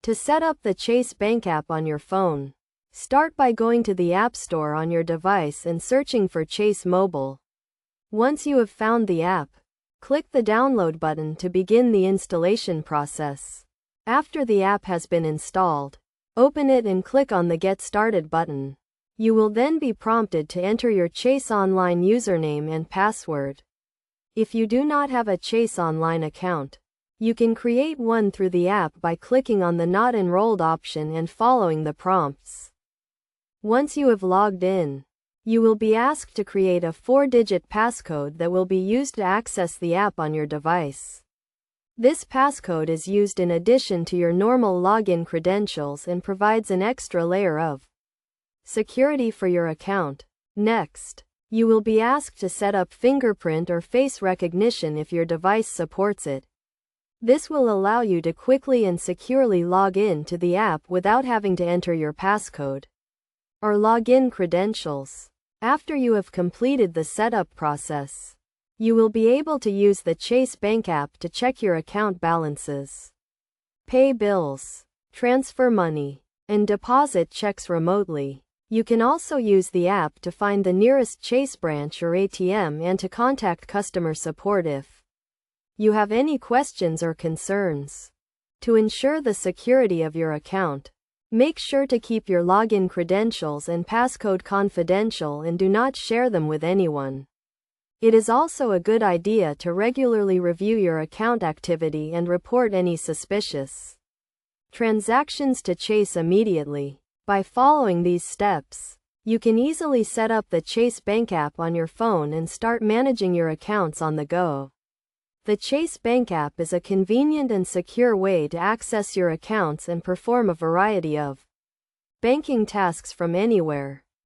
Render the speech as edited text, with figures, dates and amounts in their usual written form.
To set up the Chase Bank app on your phone, start by going to the App Store on your device and searching for Chase Mobile. Once you have found the app, click the download button to begin the installation process. After the app has been installed, open it and click on the Get Started button. You will then be prompted to enter your Chase Online username and password. If you do not have a Chase Online account, you can create one through the app by clicking on the Not Enrolled option and following the prompts. Once you have logged in, you will be asked to create a 4-digit passcode that will be used to access the app on your device. This passcode is used in addition to your normal login credentials and provides an extra layer of security for your account. Next, you will be asked to set up fingerprint or face recognition if your device supports it. This will allow you to quickly and securely log in to the app without having to enter your passcode or login credentials. After you have completed the setup process, you will be able to use the Chase Bank app to check your account balances, pay bills, transfer money, and deposit checks remotely. You can also use the app to find the nearest Chase branch or ATM and to contact customer support if you have any questions or concerns. To ensure the security of your account, make sure to keep your login credentials and passcode confidential and do not share them with anyone. It is also a good idea to regularly review your account activity and report any suspicious transactions to Chase immediately. By following these steps, you can easily set up the Chase Bank app on your phone and start managing your accounts on the go. The Chase Bank app is a convenient and secure way to access your accounts and perform a variety of banking tasks from anywhere.